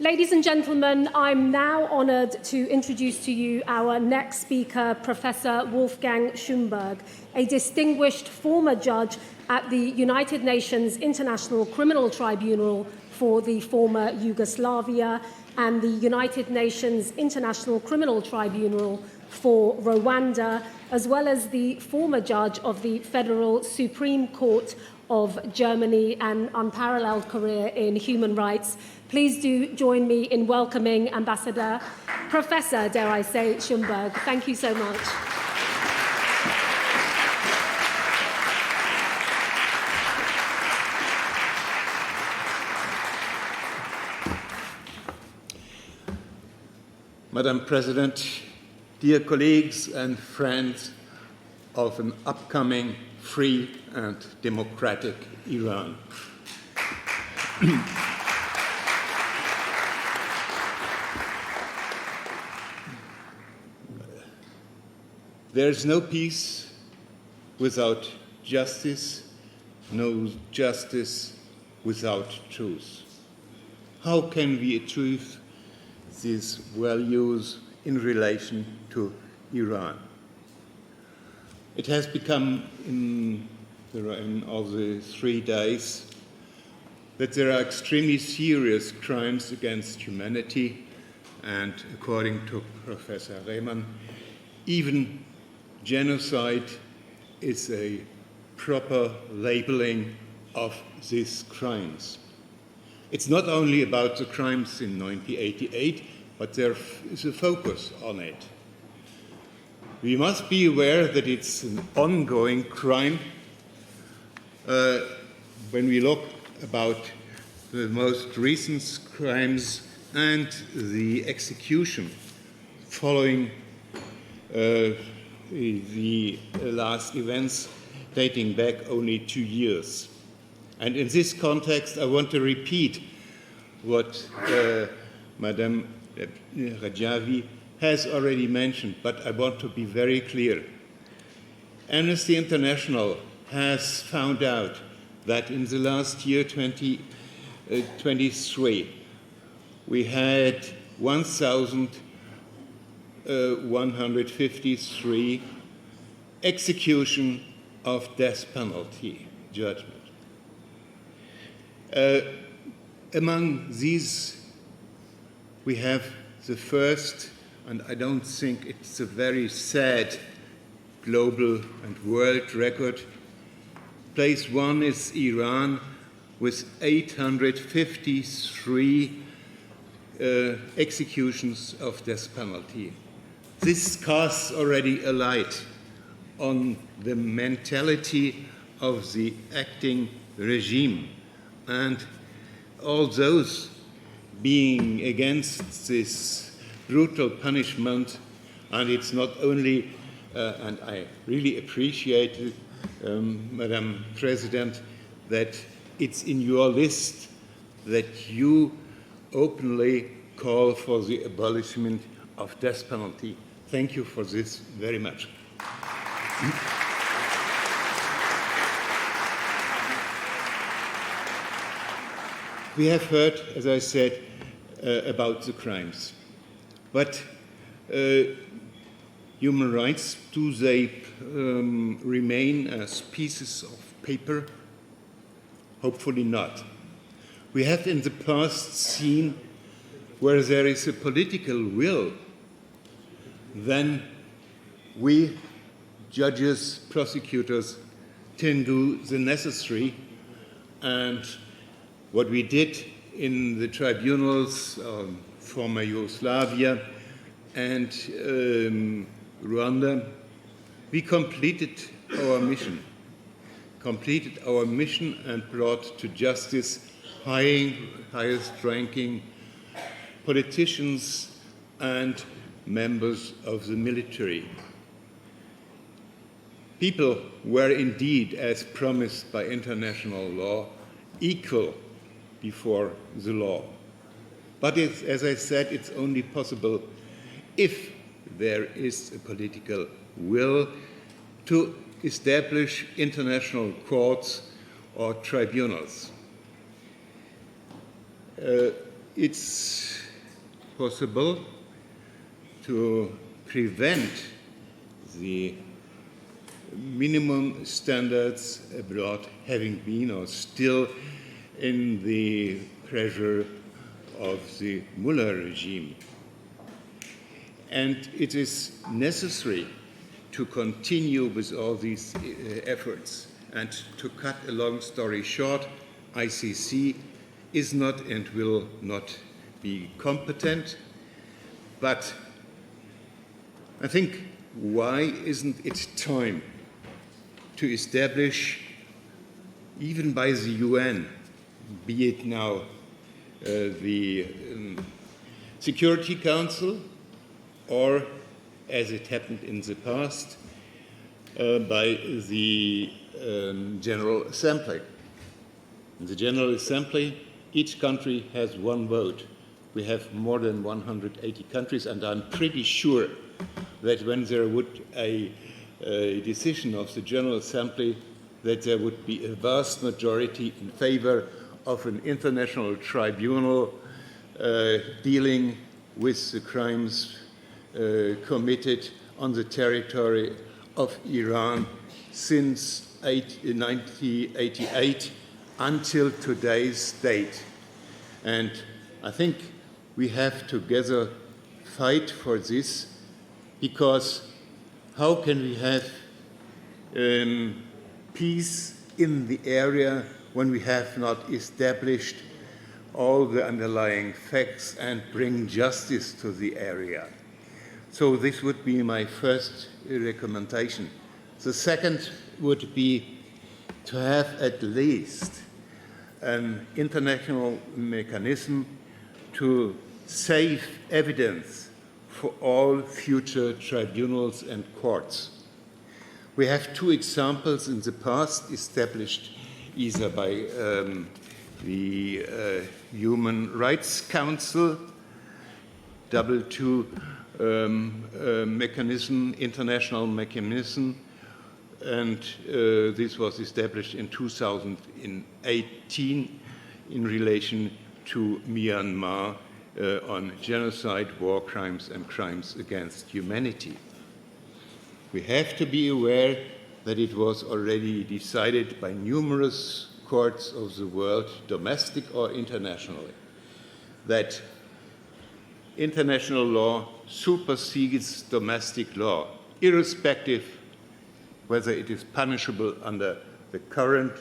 Ladies and gentlemen, I'm now honoured to introduce to you our next speaker, Professor Wolfgang Schomburg, a distinguished former judge at the United Nations International Criminal Tribunal for the former Yugoslavia and the United Nations International Criminal Tribunal for Rwanda, as well as the former judge of the Federal Supreme Court of Germany, an unparalleled career in human rights. Please do join me in welcoming Ambassador, Professor, dare I say, Schomburg. Thank you so much. Madam President, dear colleagues and friends of an upcoming free and democratic Iran. There is no peace without justice, no justice without truth. How can we achieve these values in relation to Iran? It has become, in the reign of the 3 days, that there are extremely serious crimes against humanity, and according to Professor Rehman, even genocide is a proper labeling of these crimes. It's not only about the crimes in 1988, but there is a focus on it. We must be aware that it's an ongoing crime. When we look about the most recent crimes and the execution following the last events dating back only 2 years. And in this context, I want to repeat what Madame Rajavi has already mentioned, but I want to be very clear. Amnesty International has found out that in the last year, 2023, we had 1,153 execution of death penalty judgment. Among these, we have the first, and I don't think it's a very sad global and world record. Place 1 is Iran with 853 executions of death penalty. This casts already a light on the mentality of the acting regime, and all those being against this brutal punishment. And it's not only, and I really appreciate it, Madam President, that it's in your list that you openly call for the abolishment of death penalty. Thank you for this very much. We have heard, as I said, about the crimes. But human rights, do they remain as pieces of paper? Hopefully not. We have in the past seen where there is a political will, then we, judges, prosecutors, can do the necessary. And what we did in the tribunals, former Yugoslavia and Rwanda, we completed our mission and brought to justice highest-ranking politicians and members of the military. People were indeed, as promised by international law, equal before the law. But as I said, it's only possible if there is a political will to establish international courts or tribunals. it's possible to prevent the minimum standards abroad having been or still in the pressure of the Mullah regime. And it is necessary to continue with all these efforts. And to cut a long story short, ICC is not and will not be competent. But I think, why isn't it time to establish, even by the UN, be it now the Security Council, or, as it happened in the past, by the General Assembly. In the General Assembly, each country has one vote. We have more than 180 countries, and I'm pretty sure that when there would a decision of the General Assembly, that there would be a vast majority in favor of an international tribunal dealing with the crimes committed on the territory of Iran since 1988 until today's date. And I think we have together fight for this, because how can we have peace in the area when we have not established all the underlying facts and bring justice to the area? So this would be my first recommendation. The second would be to have at least an international mechanism to save evidence for all future tribunals and courts. We have two examples in the past established either by the Human Rights Council, mechanism, international mechanism, and this was established in 2018 in relation to Myanmar on genocide, war crimes, and crimes against humanity. We have to be aware that it was already decided by numerous courts of the world, domestic or internationally, that international law supersedes domestic law, irrespective whether it is punishable under the current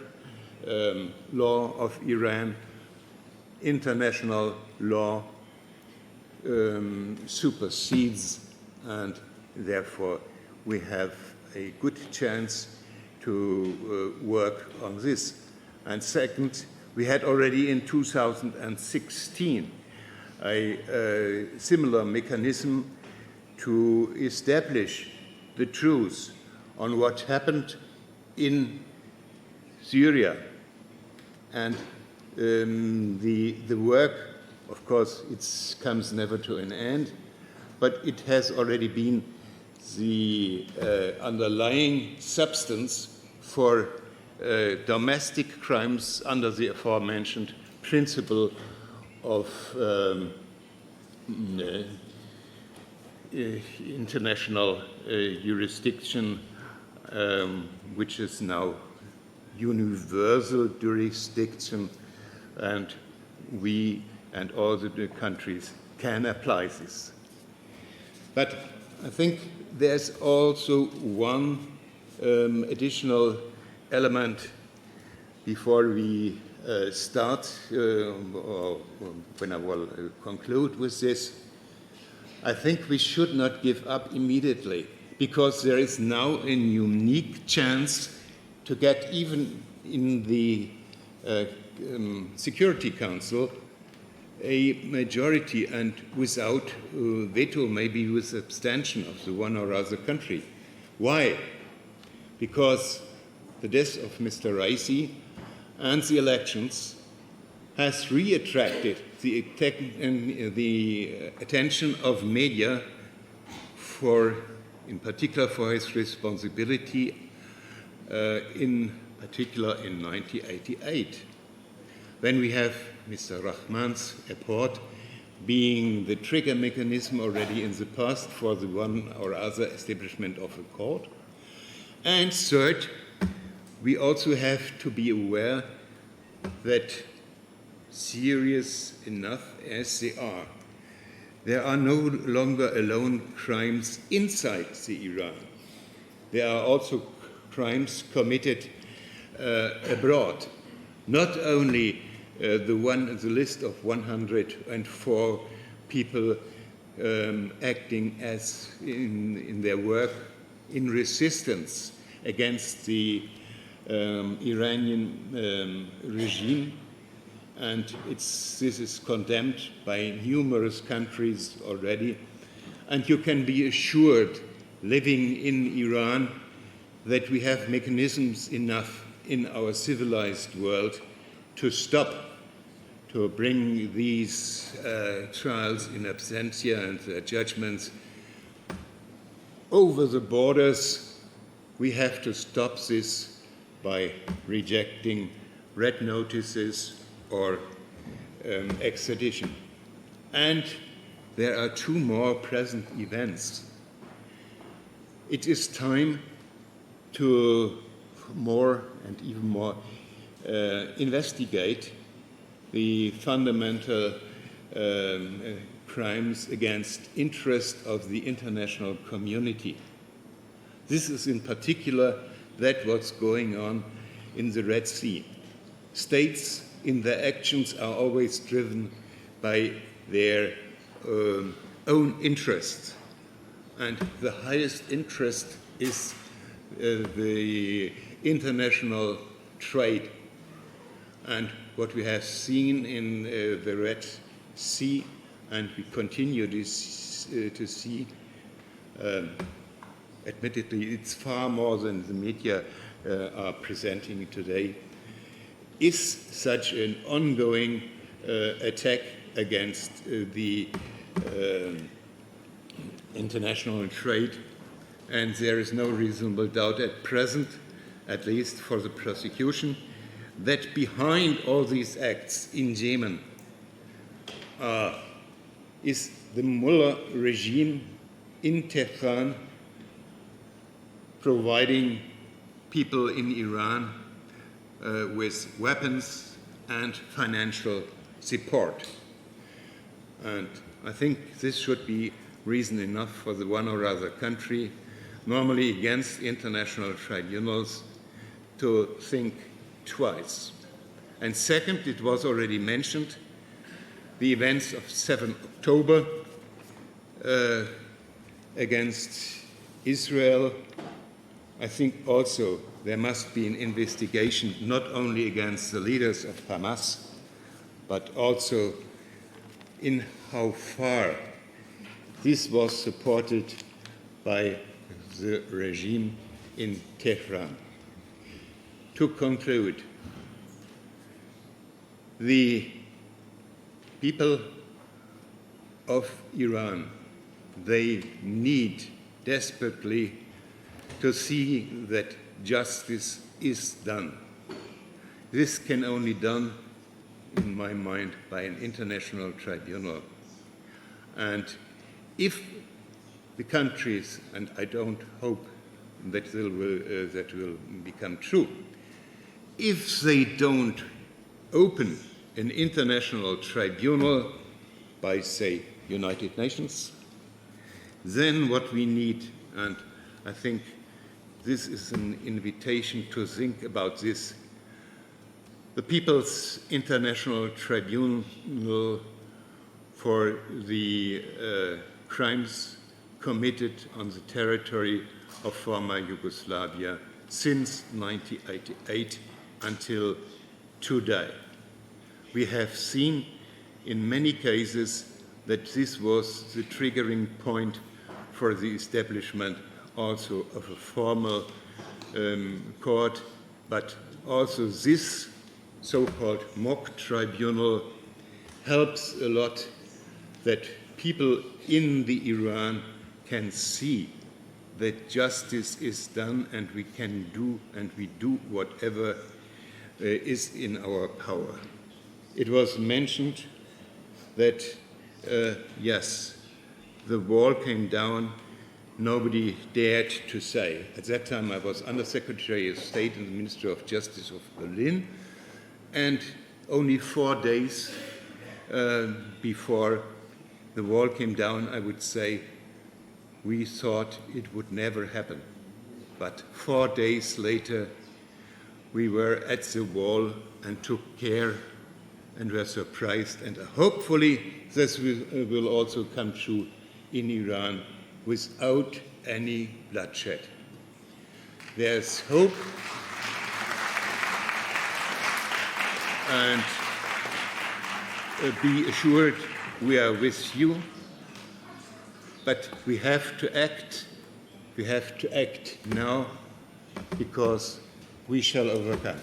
law of Iran. International law supersedes, and therefore we have a good chance to work on this. And second, we had already in 2016 a similar mechanism to establish the truth on what happened in Syria. And the work, of course, it comes never to an end, but it has already been the underlying substance for domestic crimes under the aforementioned principle of international jurisdiction, which is now universal jurisdiction, and we and all the countries can apply this. But I think there's also one additional element before we start, or when I will conclude with this. I think we should not give up immediately, because there is now a unique chance to get even in the Security Council a majority, and without veto, maybe with abstention of the one or other country. Why? Because the death of Mr. Raisi and the elections has reattracted the attention of media in particular for his responsibility, in particular in 1988, when we have Mr. Rahman's report being the trigger mechanism already in the past for the one or other establishment of a court. And third, we also have to be aware that serious enough as they are, there are no longer alone crimes inside the Iran. There are also crimes committed abroad. Not only the list of 104 people acting as in their work in resistance against the Iranian regime, and this is condemned by numerous countries already. And you can be assured, living in Iran, that we have mechanisms enough in our civilized world to stop, to bring these trials in absentia and their judgments over the borders. We have to stop this by rejecting red notices or extradition. And there are two more present events. It is time to more and even more investigate the fundamental crimes against interest of the international community. This is in particular that what's going on in the Red Sea. States in their actions are always driven by their own interests. And the highest interest is the international trade. And what we have seen in the Red Sea, and we continue to see, admittedly it's far more than the media are presenting today, is such an ongoing attack against the international trade. And there is no reasonable doubt at present, at least for the prosecution, that behind all these acts in Yemen is the mullah regime in Tehran providing people in Iran with weapons and financial support. And I think this should be reason enough for the one or other country, normally against international tribunals, to think twice. And second, it was already mentioned, the events of 7 October against Israel. I think also there must be an investigation not only against the leaders of Hamas, but also in how far this was supported by the regime in Tehran. To conclude, the people of Iran, they need desperately to see that justice is done. This can only be done, in my mind, by an international tribunal. And if the countries, and I don't hope that will become true, if they don't open an international tribunal by, say, United Nations, then what we need, and I think this is an invitation to think about this, the People's International Tribunal for the crimes committed on the territory of former Yugoslavia since 1988 until today. We have seen in many cases that this was the triggering point for the establishment also of a formal court, but also this so-called mock tribunal helps a lot that people in the Iran can see that justice is done, and we can do, and we do whatever is in our power. it was mentioned that, yes, the wall came down. Nobody dared to say. At that time, I was Undersecretary of State in the Ministry of Justice of Berlin, and only 4 days before the wall came down, I would say, we thought it would never happen. But 4 days later, we were at the wall and took care and were surprised. And hopefully this will also come true in Iran without any bloodshed. There's hope, and be assured we are with you, but we have to act. We have to act now, because we shall overcome.